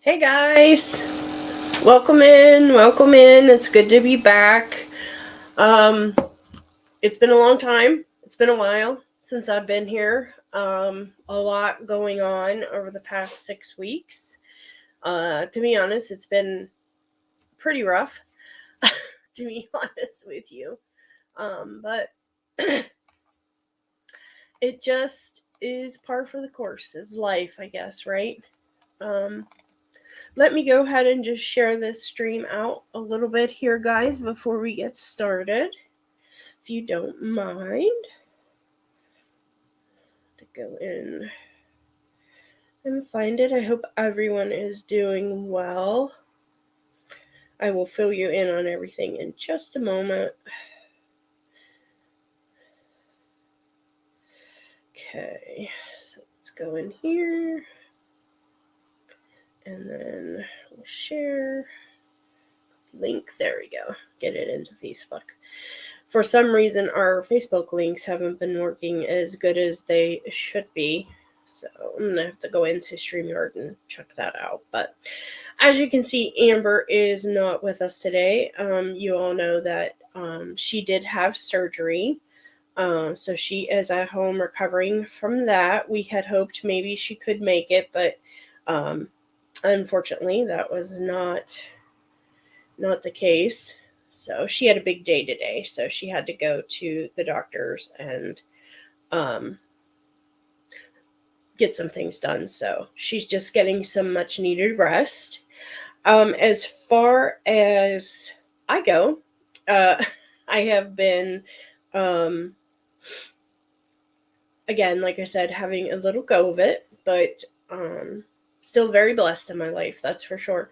Hey guys, welcome in, welcome in. It's good to be back. It's been a long time. It's been a while since I've been here. A lot going on over the past 6 weeks. To be honest, it's been pretty rough, to be honest with you. But it just is par for the course, is life, I guess, right? Let me go ahead and just share this stream out a little bit here, guys, before we get started. If you don't mind, to go in and find it. I hope everyone is doing well. I will fill you in on everything in just a moment. Okay, so let's go in here. And then we'll share. Link, there we go. Get it into Facebook. For some reason, our Facebook links haven't been working as good as they should be. So I'm going to have to go into StreamYard and check that out. But as you can see, Amber is not with us today. You all know that she did have surgery. So she is at home recovering from that. We had hoped maybe she could make it, but unfortunately, that was not the case. So she had a big day today. So she had to go to the doctors and get some things done. So she's just getting some much needed rest. As far as I go, I have been, again, like I said, having a little go of it, but still very blessed in my life, that's for sure.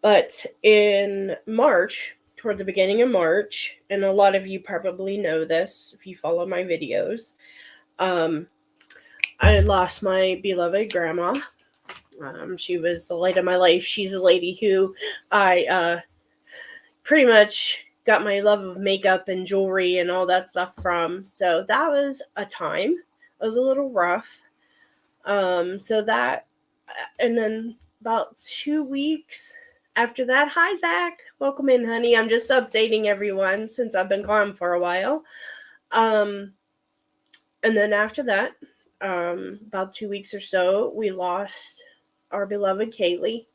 But in March, toward the beginning of March, and a lot of you probably know this if you follow my videos, I lost my beloved grandma. She was the light of my life. She's a lady who I pretty much got my love of makeup and jewelry and all that stuff from. So that was a time. It was a little rough. So that, and then about 2 weeks after that, hi Zach, welcome in, honey. I'm just updating everyone since I've been gone for a while. And then after that, about 2 weeks or so, we lost our beloved Kaylee.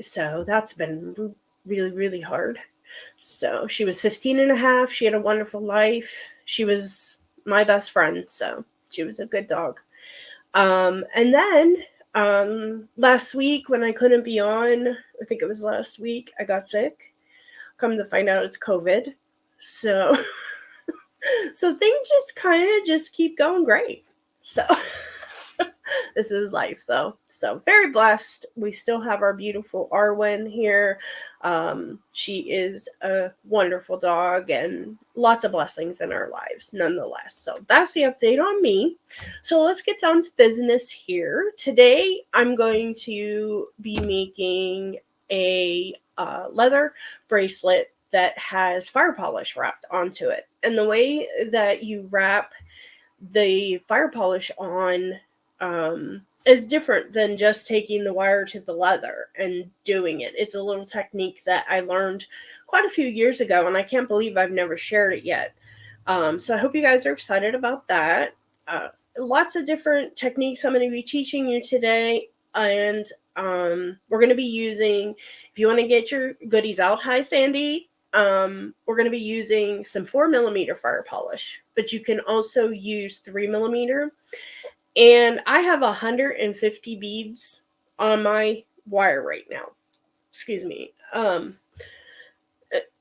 So that's been really, really hard. So she was 15 and a half. She had a wonderful life. She was my best friend, so she was a good dog. And then last week when I couldn't be on, I think it was last week, I got sick. Come to find out it's COVID. So so things just kind of just keep going great. So this is life, though. So very blessed. We still have our beautiful Arwen here. She is a wonderful dog and lots of blessings in our lives nonetheless. So that's the update on me. So let's get down to business here. Today I'm going to be making a leather bracelet that has fire polish wrapped onto it. And the way that you wrap the fire polish on is different than just taking the wire to the leather and doing it. It's a little technique that I learned quite a few years ago, and I can't believe I've never shared it yet. So I hope you guys are excited about that. Lots of different techniques I'm going to be teaching you today, and we're going to be using, if you want to get your goodies out, hi Sandy, we're going to be using some 4mm fire polish, but you can also use 3mm. And I have 150 beads on my wire right now. Excuse me.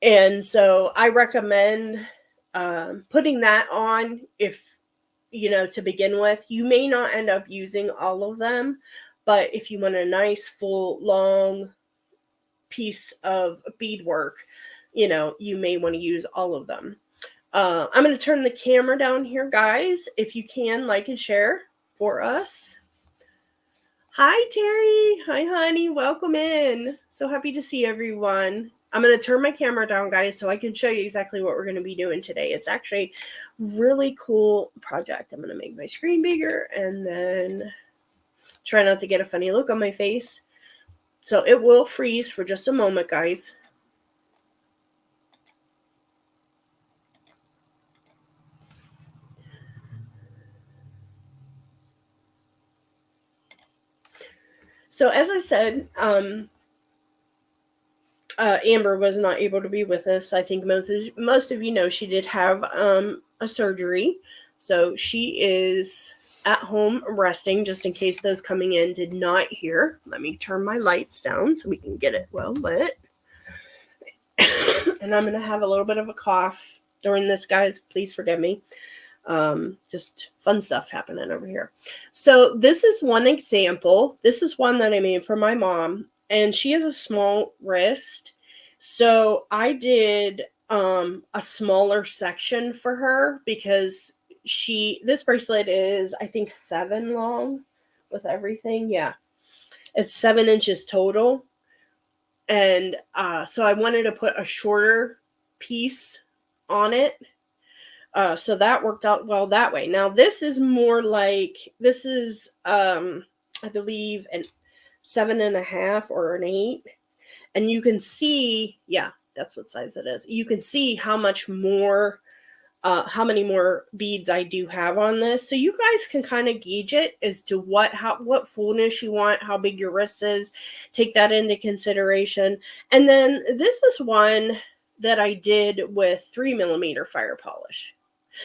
And so I recommend putting that on if, to begin with. You may not end up using all of them, but if you want a nice, full, long piece of beadwork, you may want to use all of them. I'm going to turn the camera down here, guys. If you can, like and share for us. Hi, Terry. Hi, honey. Welcome in. So happy to see everyone. I'm going to turn my camera down, guys, so I can show you exactly what we're going to be doing today. It's actually really cool project. I'm going to make my screen bigger and then try not to get a funny look on my face. So it will freeze for just a moment, guys. So as I said, Amber was not able to be with us. I think most of you know she did have a surgery, so she is at home resting. Just in case those coming in did not hear, let me turn my lights down so we can get it well lit. And I'm gonna have a little bit of a cough during this, guys. Please forgive me. Just fun stuff happening over here. So this is one example. This is one that I made for my mom, and she has a small wrist. So I did a smaller section for her because this bracelet is, I think, 7 long with everything. Yeah. It's 7 inches total. And so I wanted to put a shorter piece on it. So that worked out well that way. Now this is more like, this is, I believe, an 7.5 or an 8. And you can see, yeah, that's what size it is. You can see how much more, how many more beads I do have on this. So you guys can kind of gauge it as to what fullness you want, how big your wrist is. Take that into consideration. And then this is one that I did with 3mm fire polish.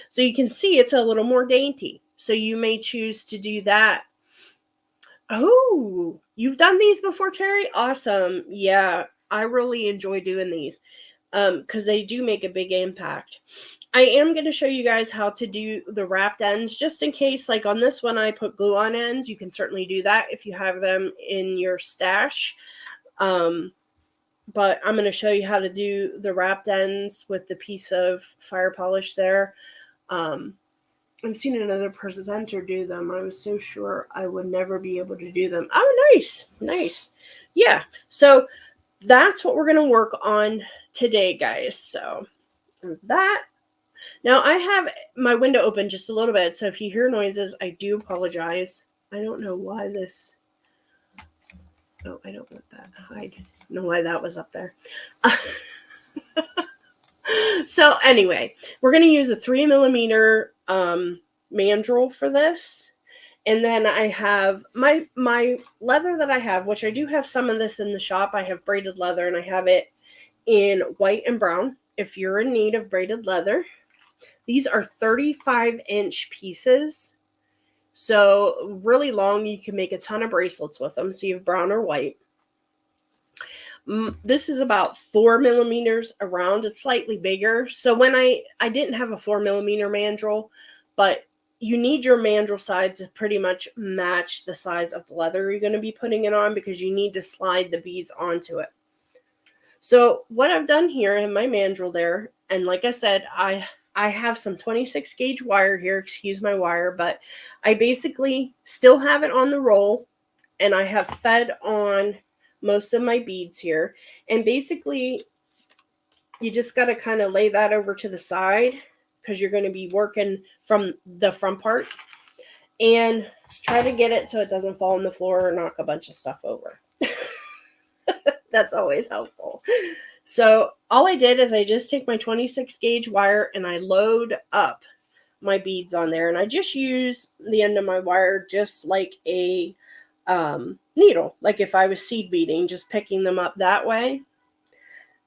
So you can see it's a little more dainty. So you may choose to do that. Oh, you've done these before, Terry? Awesome. Yeah, I really enjoy doing these because they do make a big impact. I am going to show you guys how to do the wrapped ends, just in case, like on this one, I put glue on ends. You can certainly do that if you have them in your stash. But I'm going to show you how to do the wrapped ends with the piece of fire polish there. I've seen another presenter do them. I was so sure I would never be able to do them. Oh, nice. Nice. Yeah. So that's what we're going to work on today, guys. So that. Now I have my window open just a little bit. So if you hear noises, I do apologize. I don't know why this. Oh, I don't want that. Hide. I don't know why that was up there. So anyway, we're going to use a 3mm mandrel for this. And then I have my leather that I have, which I do have some of this in the shop. I have braided leather and I have it in white and brown. If you're in need of braided leather, these are 35-inch pieces. So really long, you can make a ton of bracelets with them. So you have brown or white. This is about 4mm around. It's slightly bigger. So when I didn't have a 4mm mandrel, but you need your mandrel side to pretty much match the size of the leather you're going to be putting it on, because you need to slide the beads onto it. So what I've done here in my mandrel there, and like I said, I have some 26 gauge wire here, excuse my wire, but I basically still have it on the roll, and I have fed on most of my beads here. And basically, you just got to kind of lay that over to the side, because you're going to be working from the front part, and try to get it so it doesn't fall on the floor or knock a bunch of stuff over. That's always helpful. So all I did is I just take my 26 gauge wire and I load up my beads on there, and I just use the end of my wire just like a needle, like if I was seed beading, just picking them up that way.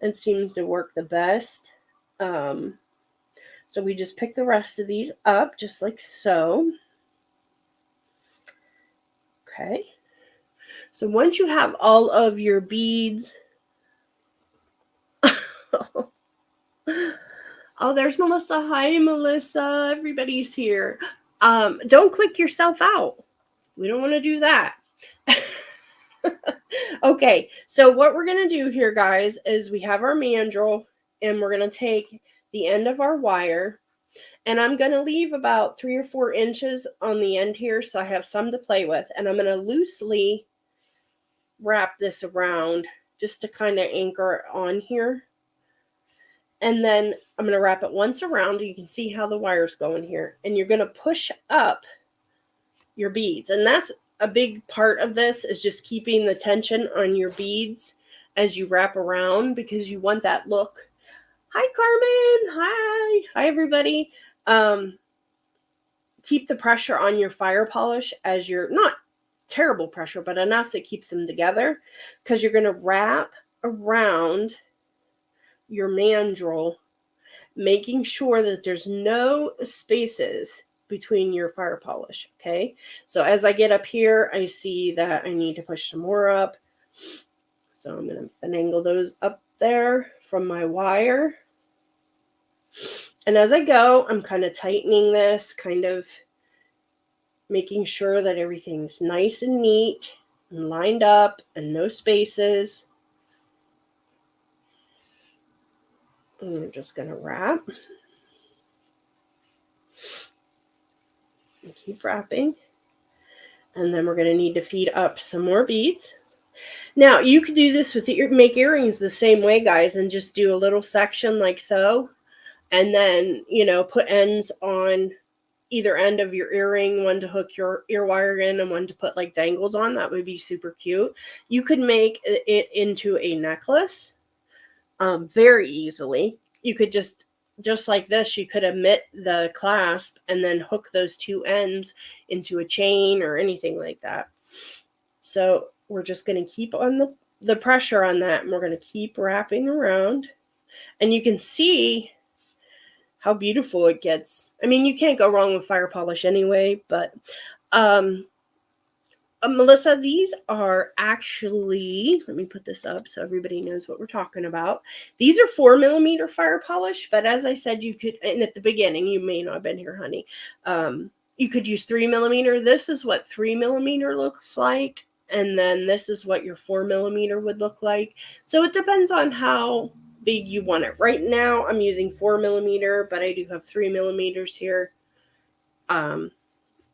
It seems to work the best. So we just pick the rest of these up just like so. Okay. So once you have all of your beads, oh, there's Melissa. Hi, Melissa. Everybody's here. Don't click yourself out. We don't want to do that. Okay, so what we're going to do here, guys, is we have our mandrel, and we're going to take the end of our wire, and I'm going to leave about 3 or 4 inches on the end here, so I have some to play with, and I'm going to loosely wrap this around just to kind of anchor it on here. And then I'm going to wrap it once around. You can see how the wire's going here. And you're going to push up your beads. And that's a big part of this, is just keeping the tension on your beads as you wrap around, because you want that look. Hi, Carmen. Hi. Hi, everybody. Keep the pressure on your fire polish as you're, not terrible pressure, but enough that keeps them together, because you're going to wrap around your mandrel, making sure that there's no spaces between your fire polish. Okay, so as I get up here, I see that I need to push some more up, so I'm going to finagle those up there from my wire. And as I go, I'm kind of tightening this, kind of making sure that everything's nice and neat and lined up and no spaces. And we're just going to wrap and keep wrapping. And then we're going to need to feed up some more beads. Now, you could do this with make earrings the same way, guys, and just do a little section like so. And then, put ends on either end of your earring, one to hook your ear wire in and one to put like dangles on. That would be super cute. You could make it into a necklace very easily. You could just like this, you could omit the clasp and then hook those two ends into a chain or anything like that. So we're just going to keep on the pressure on that, and we're going to keep wrapping around. And you can see how beautiful it gets. I mean, you can't go wrong with fire polish anyway, but Melissa, these are actually, let me put this up so everybody knows what we're talking about. These are 4mm fire polish, but as I said, you could, and at the beginning, you may not have been here, honey. You could use 3mm. This is what 3mm looks like. And then this is what your 4mm would look like. So it depends on how big you want it. Right now, I'm using 4mm, but I do have 3mm here.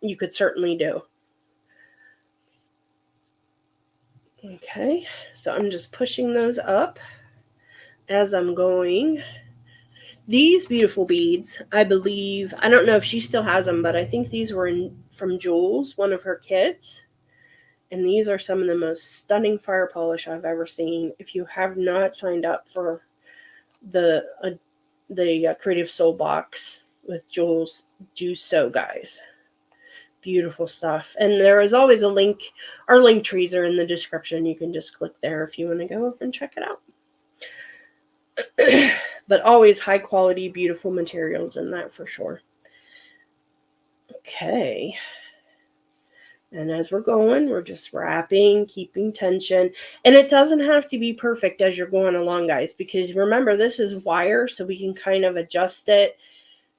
You could certainly do. Okay, so I'm just pushing those up as I'm going. These beautiful beads, I believe, I don't know if she still has them, but I think these were from Jules, one of her kits. And these are some of the most stunning fire polish I've ever seen. If you have not signed up for the Creative Soul box with Jules, do so, guys. Beautiful stuff. And there is always a link. Our Linktrees are in the description. You can just click there if you want to go over and check it out. But always high quality, beautiful materials in that for sure. Okay. And as we're going, we're just wrapping, keeping tension. And it doesn't have to be perfect as you're going along, guys, because remember, this is wire, so we can kind of adjust it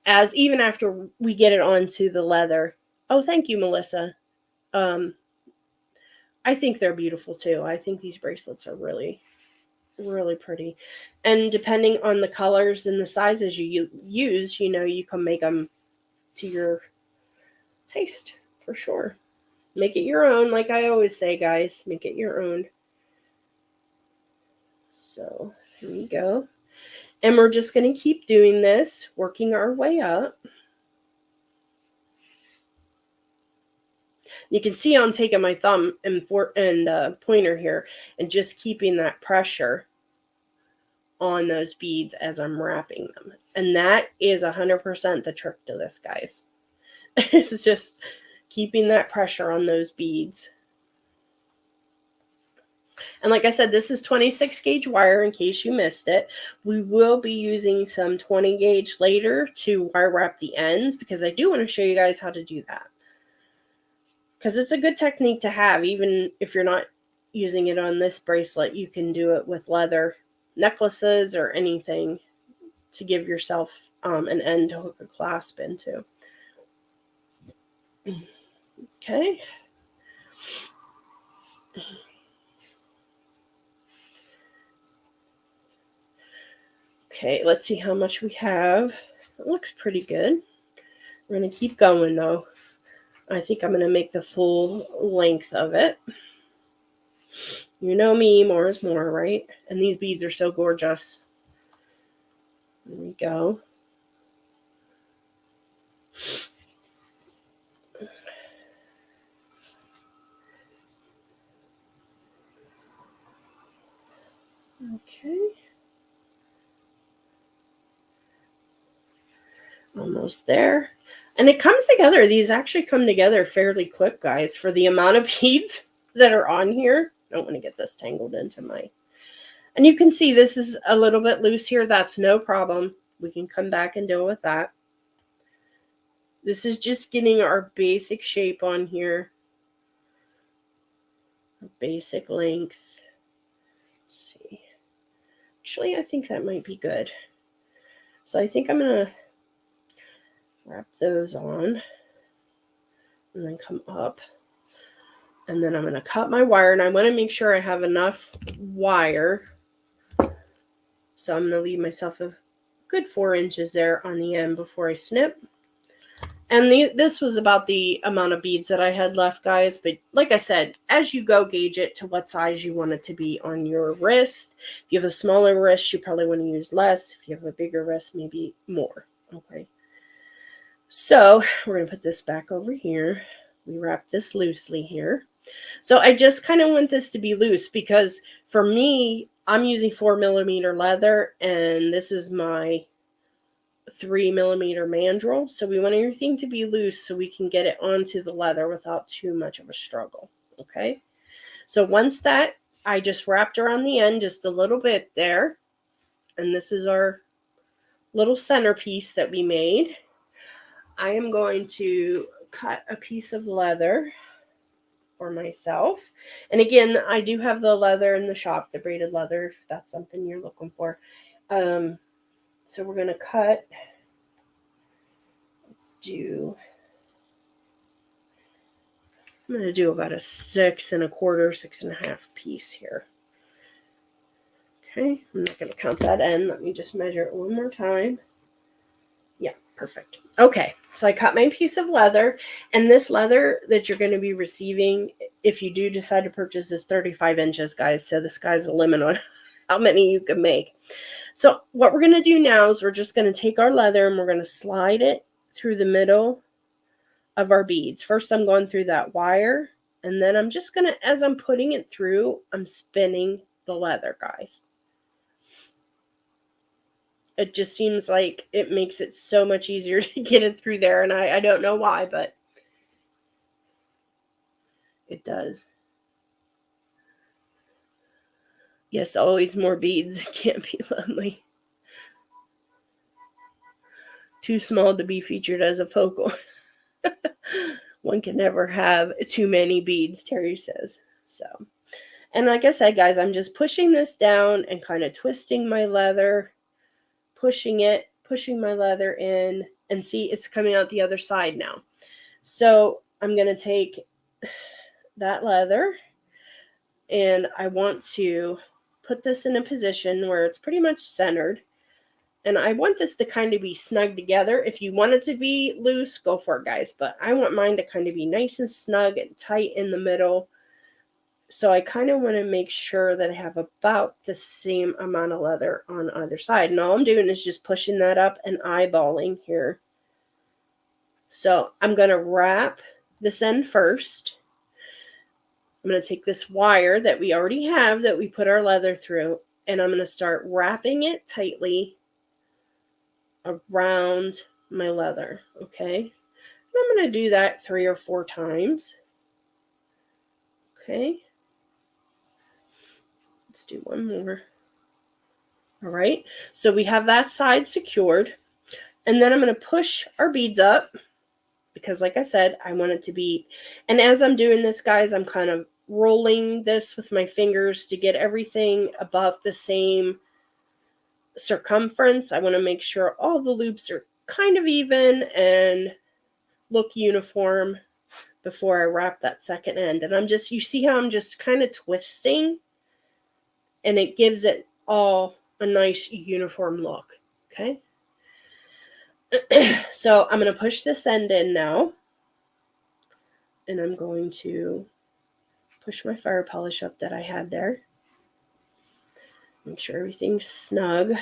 as even after we get it onto the leather. Oh, thank you, Melissa. I think they're beautiful too. I think these bracelets are really, really pretty. And depending on the colors and the sizes you use, you can make them to your taste for sure. Make it your own, like I always say, guys. Make it your own. So here we go. And we're just going to keep doing this, working our way up. You can see I'm taking my thumb and pointer here and just keeping that pressure on those beads as I'm wrapping them. And that is 100% the trick to this, guys. It's just keeping that pressure on those beads. And like I said, this is 26 gauge wire in case you missed it. We will be using some 20 gauge later to wire wrap the ends, because I do want to show you guys how to do that. Because it's a good technique to have, even if you're not using it on this bracelet. You can do it with leather necklaces or anything to give yourself an end to hook a clasp into. Okay. Okay, let's see how much we have. It looks pretty good. We're going to keep going, though. I think I'm going to make the full length of it. You know me, more is more, right? And these beads are so gorgeous. There we go. Okay. Almost there. And it comes together. These actually come together fairly quick, guys, for the amount of beads that are on here. I don't want to get this tangled into my... And you can see this is a little bit loose here. That's no problem. We can come back and deal with that. This is just getting our basic shape on here. Basic length. Let's see. Actually, I think that might be good. So I think I'm going to wrap those on and then come up. And then I'm going to cut my wire. And I want to make sure I have enough wire. So I'm going to leave myself a good 4 inches there on the end before I snip. And this was about the amount of beads that I had left, guys. But like I said, as you go, gauge it to what size you want it to be on your wrist. If you have a smaller wrist, you probably want to use less. If you have a bigger wrist, maybe more. Okay. So we're going to put this back over here. We wrap this loosely here. So I just kind of want this to be loose because for me, I'm using 4mm leather and this is my 3mm mandrel. So we want everything to be loose so we can get it onto the leather without too much of a struggle. Okay. So once that, I just wrapped around the end just a little bit there. And this is our little centerpiece that we made. I am going to cut a piece of leather for myself. And again, I do have the leather in the shop, the braided leather, if that's something you're looking for. So we're going to cut, I'm going to do about a 6 1/4, 6 1/2 piece here. Okay, I'm not going to count that in. Let me just measure it one more time. Yeah, perfect. Okay, so I cut my piece of leather, and this leather that you're going to be receiving, if you do decide to purchase, is 35 inches, guys. So the sky's the limit on how many you can make. So what we're going to do now is we're just going to take our leather and we're going to slide it through the middle of our beads. First, I'm going through that wire, and then I'm just going to, as I'm putting it through, I'm spinning the leather, guys. It just seems like it makes it so much easier to get it through there, and I don't know why, but it does. Yes, always more beads. It can't be lonely. Too small to be featured as a focal. One can never have too many beads, Terry says. So, and like I said, guys, I'm just pushing this down and kind of twisting my leather, pushing my leather in, and see it's coming out the other side now. So I'm going to take that leather and I want to put this in a position where it's pretty much centered. And I want this to kind of be snug together. If you want it to be loose, go for it, guys. But I want mine to kind of be nice and snug and tight in the middle. So I kind of want to make sure that I have about the same amount of leather on either side. And all I'm doing is just pushing that up and eyeballing here. So I'm going to wrap this end first. I'm going to take this wire that we already have that we put our leather through, and I'm going to start wrapping it tightly around my leather, okay? And I'm going to do that 3 or 4 times. Okay. Let's do one more. All right. So we have that side secured. And then I'm going to push our beads up because, like I said, I want it to be, and as I'm doing this, guys, I'm kind of rolling this with my fingers to get everything about the same circumference. I want to make sure all the loops are kind of even and look uniform before I wrap that second end. And you see how I'm just kind of twisting, and it gives it all a nice uniform look. Okay. So I'm going to push this end in now, and I'm going to push my fire polish up that I had there. Make sure everything's snug.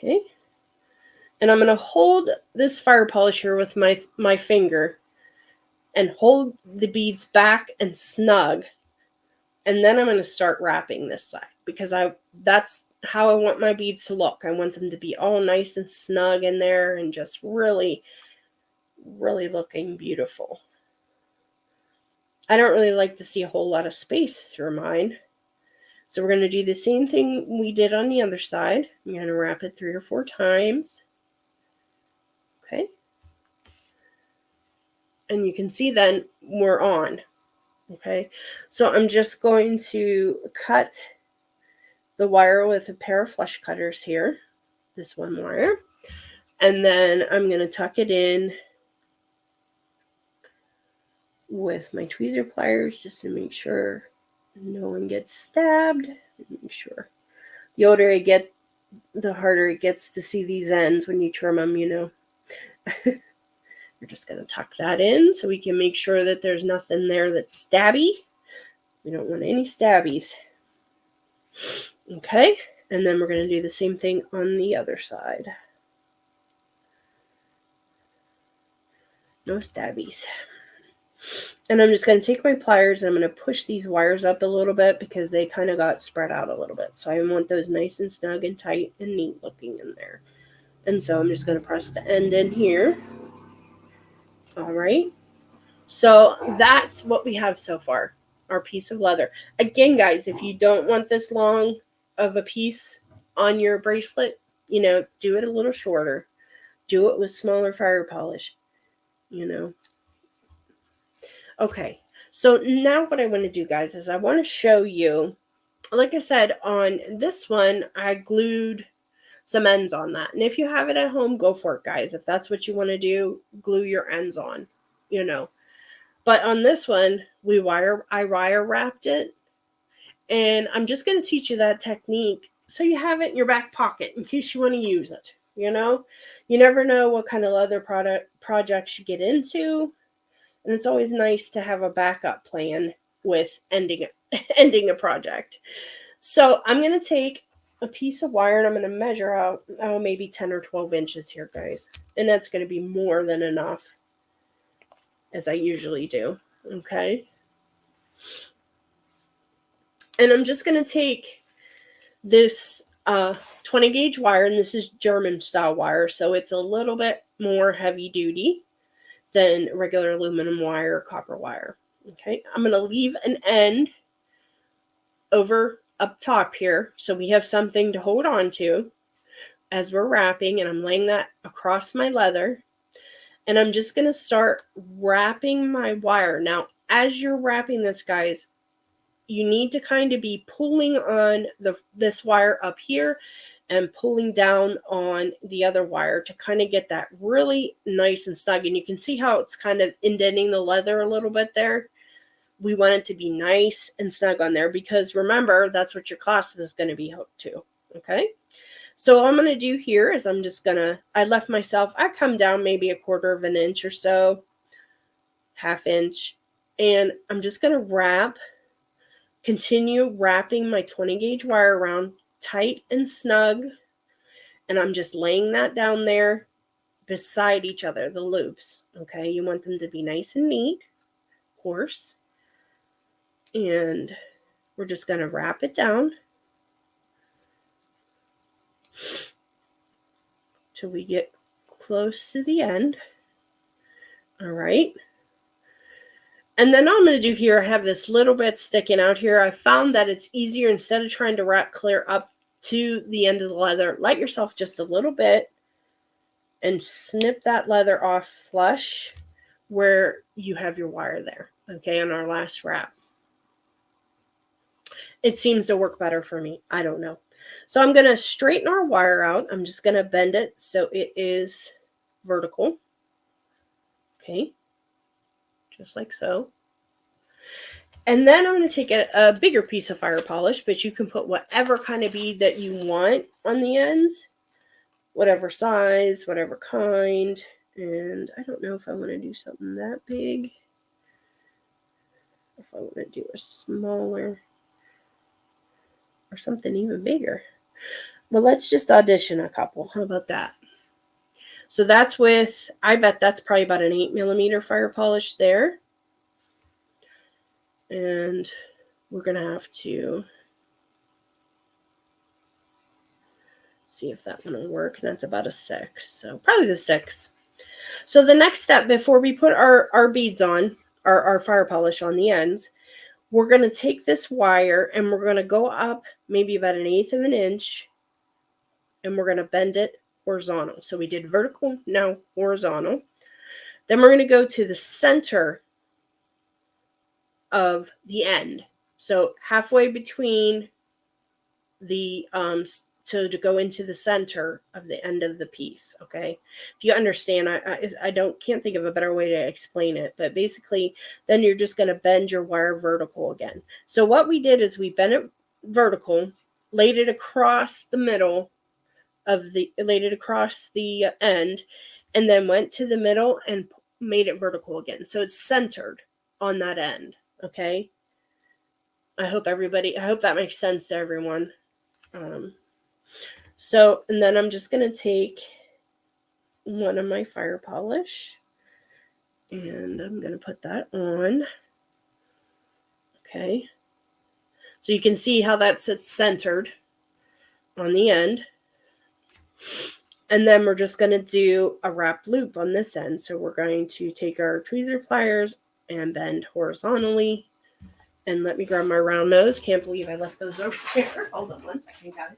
Okay. And I'm going to hold this fire polish here with my finger and hold the beads back and snug. And then I'm going to start wrapping this side because that's how I want my beads to look. I want them to be all nice and snug in there and just really, really looking beautiful. I don't really like to see a whole lot of space through mine. So we're going to do the same thing we did on the other side. I'm going to wrap it 3 or 4 times. Okay. And you can see then we're on. Okay. So I'm just going to cut the wire with a pair of flush cutters here. This one wire. And then I'm going to tuck it in with my tweezer pliers just to make sure no one gets stabbed. Make sure. The older I get, the harder it gets to see these ends when you trim them, you know. We're just going to tuck that in so we can make sure that there's nothing there that's stabby. We don't want any stabbies. Okay, and then we're going to do the same thing on the other side. No stabbies. And I'm just going to take my pliers and I'm going to push these wires up a little bit because they kind of got spread out a little bit. So I want those nice and snug and tight and neat looking in there. And so I'm just going to press the end in here. All right. So that's what we have so far, our piece of leather. Again, guys, if you don't want this long of a piece on your bracelet, you know, do it a little shorter. Do it with smaller fire polish, you know. Okay, so now what I want to do, guys, is I want to show you, like I said, on this one, I glued some ends on that. And if you have it at home, go for it, guys. If that's what you want to do, glue your ends on, you know. But on this one, I wire wrapped it. And I'm just going to teach you that technique so you have it in your back pocket in case you want to use it, you know. You never know what kind of leather projects you get into. And it's always nice to have a backup plan with ending a project. So I'm going to take a piece of wire and I'm going to measure out maybe 10 or 12 inches here, guys. And that's going to be more than enough, as I usually do. Okay. And I'm just going to take this 20 gauge wire, and this is German style wire, so it's a little bit more heavy duty than regular aluminum wire or copper wire. Okay, I'm going to leave an end over up top here so we have something to hold on to as we're wrapping, and I'm laying that across my leather, and I'm just going to start wrapping my wire. Now, as you're wrapping this, guys, you need to kind of be pulling on this wire up here and pulling down on the other wire to kind of get that really nice and snug. And you can see how it's kind of indenting the leather a little bit there. We want it to be nice and snug on there because remember, that's what your clasp is going to be hooked to. Okay. So what I'm going to do here is I left myself, I come down maybe 1/4 of an inch or so, 1/2 inch, and I'm just going to continue wrapping my 20 gauge wire around tight and snug. And I'm just laying that down there beside each other, the loops. Okay, you want them to be nice and neat, of course. And we're just going to wrap it down till we get close to the end. All right. And then all I'm going to do here, I have this little bit sticking out here. I found that it's easier instead of trying to wrap clear up to the end of the leather, let yourself just a little bit and snip that leather off flush where you have your wire there, okay, on our last wrap. It seems to work better for me. I don't know. So I'm going to straighten our wire out. I'm just going to bend it so it is vertical. Okay, just like so. And then I'm going to take a bigger piece of fire polish, but you can put whatever kind of bead that you want on the ends, whatever size, whatever kind. And I don't know if I want to do something that big. If I want to do a smaller or something even bigger. Well, let's just audition a couple. How about that? So that's with, I bet that's probably about an 8mm fire polish there. And we're going to have to see if that one will work. And that's about a 6. So probably the 6. So the next step before we put our beads on, our fire polish on the ends, we're going to take this wire and we're going to go up maybe about 1/8 of an inch, and we're going to bend it horizontal. So we did vertical, now horizontal. Then we're going to go to the center of the end. So halfway between the to go into the center of the end of the piece. Okay, if you understand, I can't think of a better way to explain it, but basically then you're just going to bend your wire vertical again. So what we did is we bent it vertical, laid it across the middle of the, laid it across the end, and then went to the middle and made it vertical again. So it's centered on that end. Okay, I hope that makes sense to everyone. So, and then I'm just going to take one of my fire polish and I'm going to put that on. Okay. So you can see how that sits centered on the end. And then we're just going to do a wrap loop on this end. So we're going to take our tweezer pliers and bend horizontally. And let me grab my round nose. Can't believe I left those over there. Hold on one second, guys.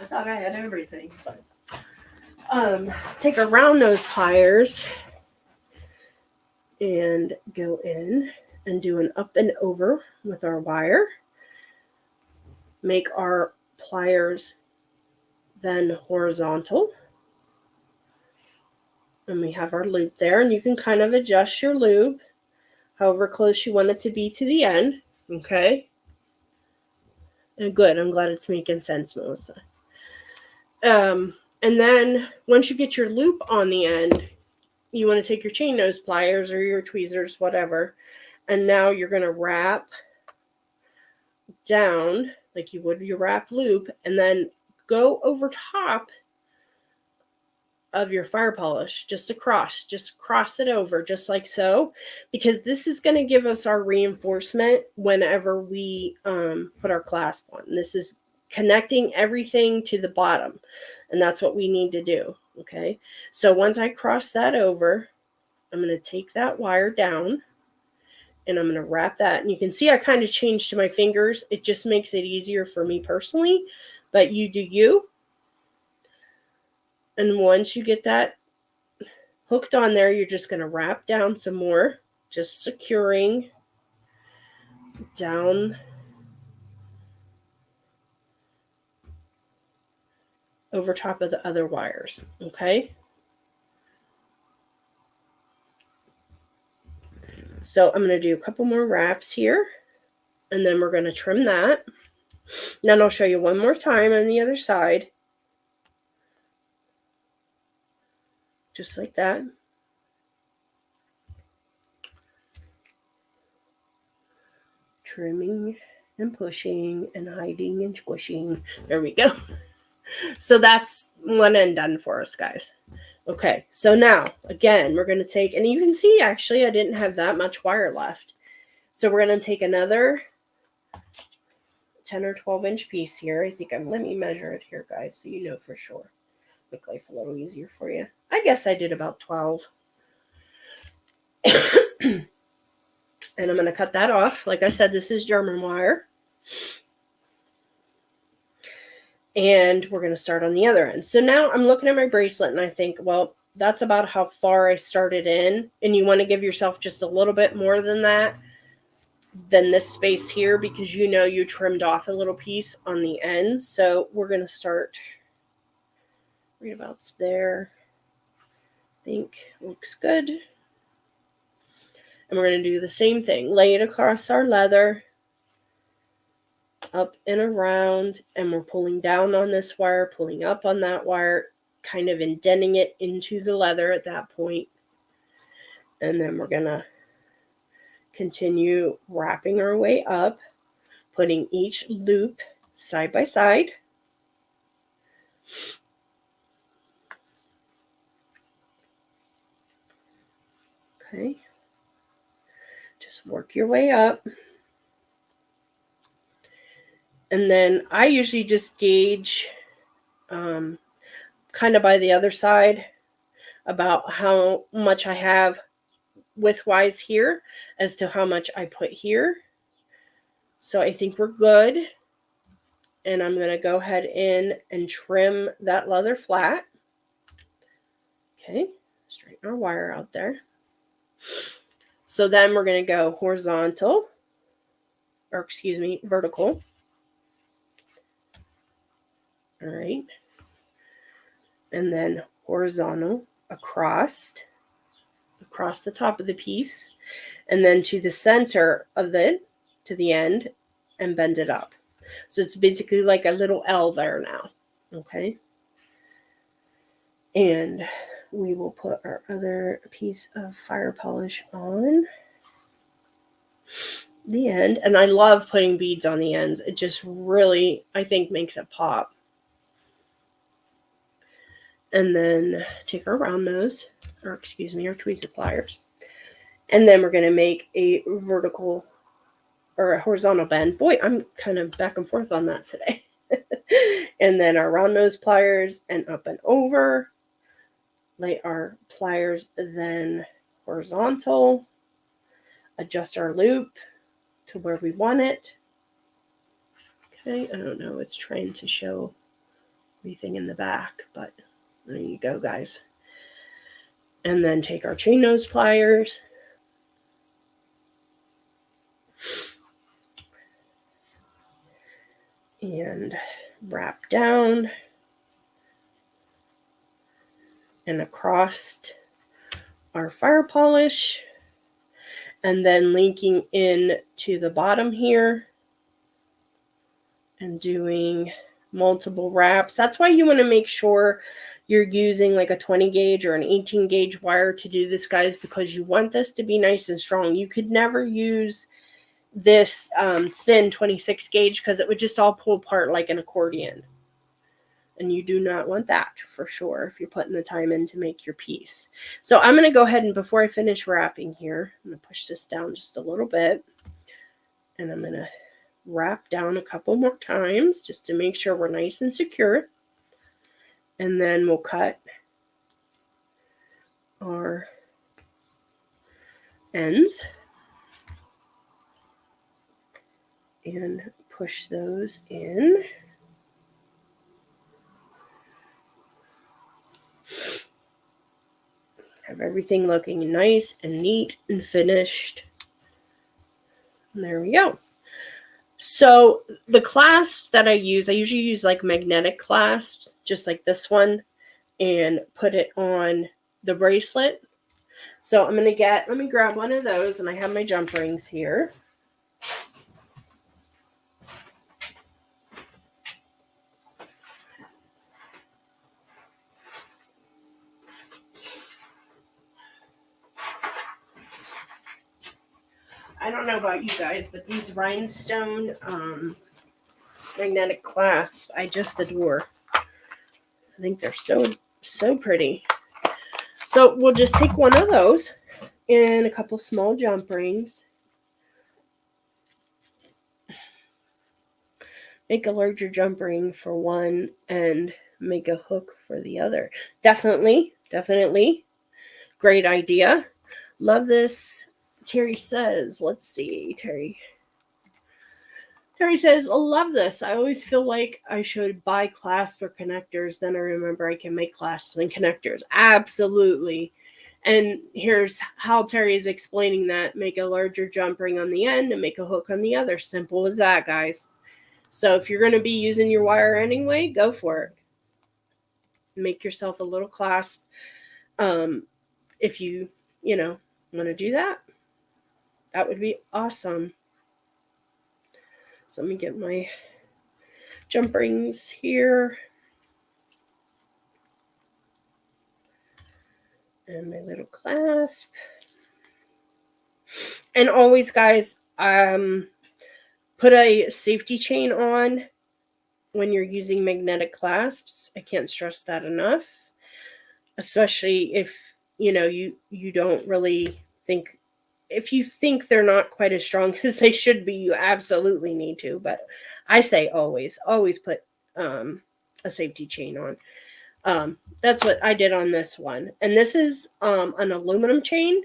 I thought I had everything, but take our round nose pliers and go in and do an up and over with our wire. Make our pliers then horizontal. And we have our loop there, and you can kind of adjust your loop however close you want it to be to the end. Okay. And good. I'm glad it's making sense, Melissa. And then once you get your loop on the end, you want to take your chain nose pliers or your tweezers, whatever, and now you're going to wrap down like you would your wrap loop, and then go over top of your fire polish, just cross it over, just like so, because this is going to give us our reinforcement whenever we put our clasp on. This is connecting everything to the bottom, and that's what we need to do. Okay, so once I cross that over, I'm going to take that wire down and I'm going to wrap that. And you can see I kind of changed to my fingers. It just makes it easier for me personally, but you do you. And once you get that hooked on there, you're just going to wrap down some more, just securing down over top of the other wires. Okay. So I'm going to do a couple more wraps here, and then we're going to trim that. And then I'll show you one more time on the other side. Just like that. Trimming and pushing and hiding and squishing. There we go. So that's one end done for us, guys. Okay, so now, again, we're going to take, and you can see, actually, I didn't have that much wire left. So we're going to take another 10 or 12 inch piece here. I think let me measure it here, guys, so you know for sure. Make life a little easier for you. I guess I did about 12. And I'm going to cut that off. Like I said, this is German wire. And we're going to start on the other end. So now I'm looking at my bracelet and I think, well, that's about how far I started in. And you want to give yourself just a little bit more than that, than this space here, because you know you trimmed off a little piece on the end. So we're going to start right about there. I think looks good. And we're going to do the same thing. Lay it across our leather, up and around, and we're pulling down on this wire, pulling up on that wire, kind of indenting it into the leather at that point. And then we're going to continue wrapping our way up, putting each loop side by side. Okay. Just work your way up. And then I usually just gauge kind of by the other side about how much I have widthwise here as to how much I put here. So I think we're good. And I'm going to go ahead in and trim that leather flat. Okay, straighten our wire out there. So then we're going to go horizontal, or excuse me, vertical. All right. And then horizontal across the top of the piece, and then to the center of it, to the end, and bend it up. So it's basically like a little L there now. Okay. And we will put our other piece of fire polish on the end. And I love putting beads on the ends. It just really, I think, makes it pop. And then take our round nose, or excuse me, our tweezer pliers. And then we're going to make a vertical or a horizontal bend. Boy, I'm kind of back and forth on that today. And then our round nose pliers and up and over. Lay our pliers then horizontal. Adjust our loop to where we want it. Okay, I don't know. It's trying to show everything in the back, but there you go, guys. And then take our chain nose pliers. And wrap down and across our fire polish, and then linking in to the bottom here and doing multiple wraps. That's why you want to make sure you're using like a 20 gauge or an 18 gauge wire to do this, guys, because you want this to be nice and strong. You could never use this thin 26 gauge because it would just all pull apart like an accordion. And you do not want that for sure if you're putting the time in to make your piece. So I'm going to go ahead and before I finish wrapping here, I'm going to push this down just a little bit. And I'm going to wrap down a couple more times just to make sure we're nice and secure. And then we'll cut our ends and push those in. Have everything looking nice and neat and finished. And there we go. So the clasps that I usually use like magnetic clasps, just like this one, and put it on the bracelet. So I'm going to let me grab one of those, and I have my jump rings here. I don't know about you guys, but these rhinestone magnetic clasps, I just adore. I think they're so pretty. So we'll just take one of those and a couple small jump rings. Make a larger jump ring for one and make a hook for the other. Definitely. Great idea. Love this. Terry says, let's see, Terry says, I love this. I always feel like I should buy clasps or connectors. Then I remember I can make clasps and connectors. Absolutely. And here's how Terry is explaining that. Make a larger jump ring on the end and make a hook on the other. Simple as that, guys. So if you're going to be using your wire anyway, go for it. Make yourself a little clasp. If you want to do that, that would be awesome. So let me get my jump rings here. And my little clasp. And always, guys, Put a safety chain on when you're using magnetic clasps. I can't stress that enough, especially if you don't really think, if you think they're not quite as strong as they should be, you absolutely need to. But I say always put a safety chain on. That's what I did on this one. And this is an aluminum chain.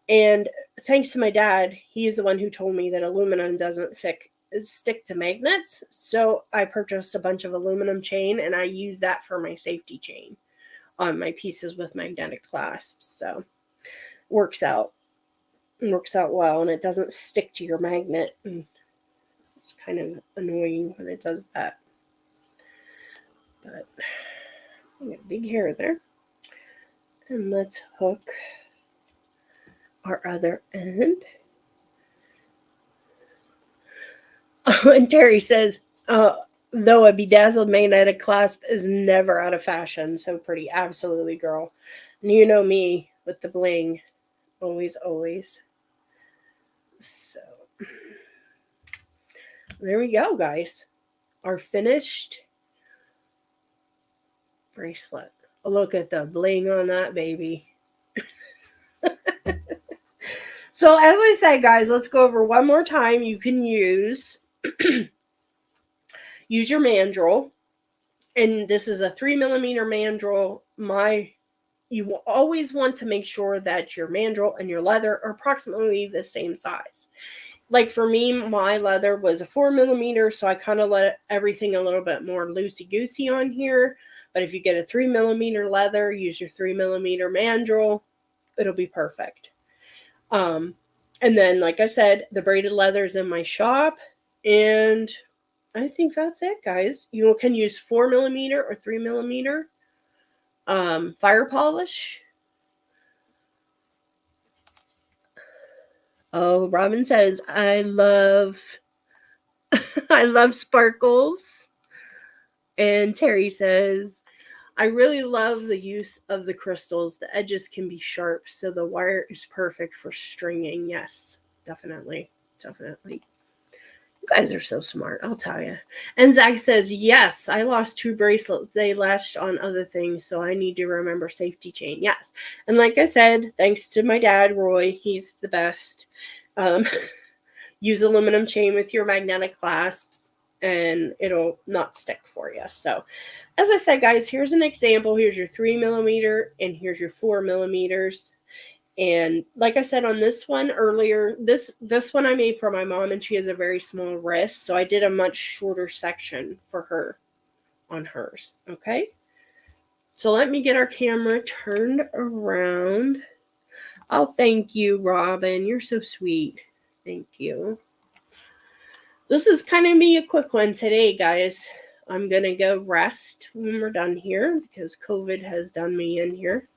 And thanks to my dad, he is the one who told me that aluminum doesn't stick to magnets. So I purchased a bunch of aluminum chain, and I use that for my safety chain on my pieces with magnetic clasps. So works out well, and it doesn't stick to your magnet. And it's kind of annoying when it does that. But I got a big hair there. And let's hook our other end. Oh, and Terry says, though a bedazzled magnetic clasp is never out of fashion. So pretty. Absolutely, girl. And you know me with the bling. Always, always. So there we go, guys. Our finished bracelet. Look at the bling on that baby. So as I said, guys, let's go over one more time. You can use your mandrel, and this is a 3mm mandrel. You will always want to make sure that your mandrel and your leather are approximately the same size. Like for me, my leather was a 4mm, so I kind of let everything a little bit more loosey-goosey on here. But if you get a 3mm leather, use your 3mm mandrel. It'll be perfect. And then, like I said, the braided leather is in my shop, and I think that's it, guys. You can use 4mm or 3mm fire polish. Oh, Robin says, I love sparkles. And Terry says, I really love the use of the crystals. The edges can be sharp, so the wire is perfect for stringing. Yes, definitely. You guys are so smart, I'll tell you. And Zach says, yes, I lost 2 bracelets. They latched on other things, so I need to remember safety chain. Yes. And like I said, thanks to my dad, Roy, he's the best. Use aluminum chain with your magnetic clasps, and it'll not stick for you. So as I said, guys, here's an example. Here's your 3mm, and here's your 4mm. And like I said on this one earlier, this one I made for my mom, and she has a very small wrist, so I did a much shorter section for her on hers. Okay, so let me get our camera turned around. Oh, thank you, Robin. You're so sweet. Thank you. This is kind of be a quick one today, guys. I'm going to go rest when we're done here because COVID has done me in here.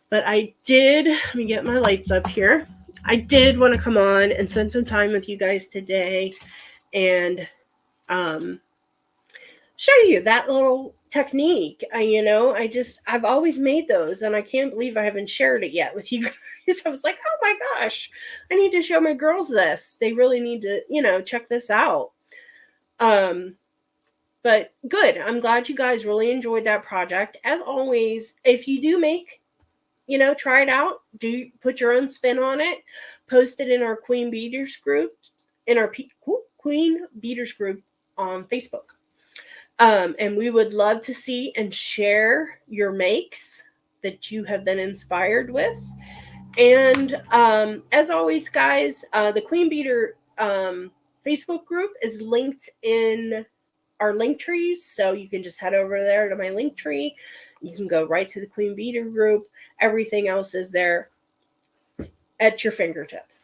But I did, let me get my lights up here. I did want to come on and spend some time with you guys today and show you that little technique. I've always made those, and I can't believe I haven't shared it yet with you guys. I was like, oh my gosh, I need to show my girls this. They really need to, check this out. But good. I'm glad you guys really enjoyed that project. As always, if you do make, try it out, do put your own spin on it, post it in our Queen Beaders group, Queen Beaders group on Facebook. And we would love to see and share your makes that you have been inspired with. And as always, guys, the Queen Beader Facebook group is linked in our Linktree, so you can just head over there to my Linktree. You can go right to the Queen Beader group. Everything else is there at your fingertips.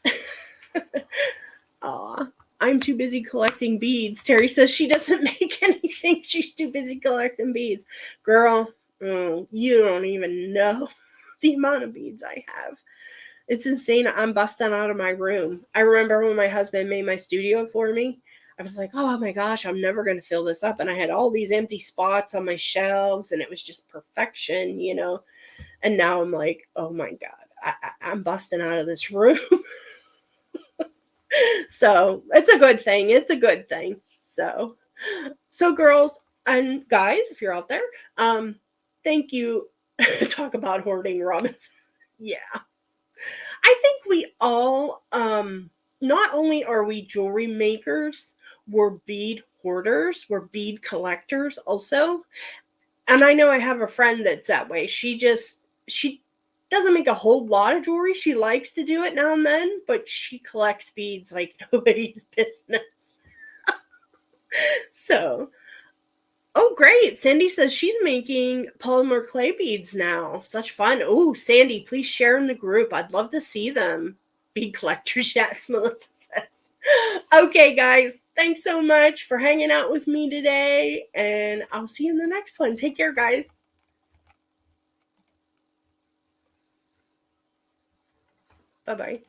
Aw, I'm too busy collecting beads. Terry says she doesn't make anything. She's too busy collecting beads. Girl, you don't even know the amount of beads I have. It's insane. I'm busting out of my room. I remember when my husband made my studio for me, I was like, oh my gosh, I'm never going to fill this up. And I had all these empty spots on my shelves, and it was just perfection, And now I'm like, oh my God, I'm busting out of this room. So it's a good thing. It's a good thing. So girls and guys, if you're out there, thank you. Talk about hoarding, Robinson. Yeah. I think we all, not only are we jewelry makers, we're bead hoarders, we're bead collectors also. And I know I have a friend that's that way. She doesn't make a whole lot of jewelry. She likes to do it now and then, but she collects beads like nobody's business. So, oh, great. Sandy says she's making polymer clay beads now. Such fun. Oh, Sandy, please share in the group. I'd love to see them. Bead collectors, yes, Melissa says. Okay, guys, thanks so much for hanging out with me today, and I'll see you in the next one. Take care, guys. Bye-bye.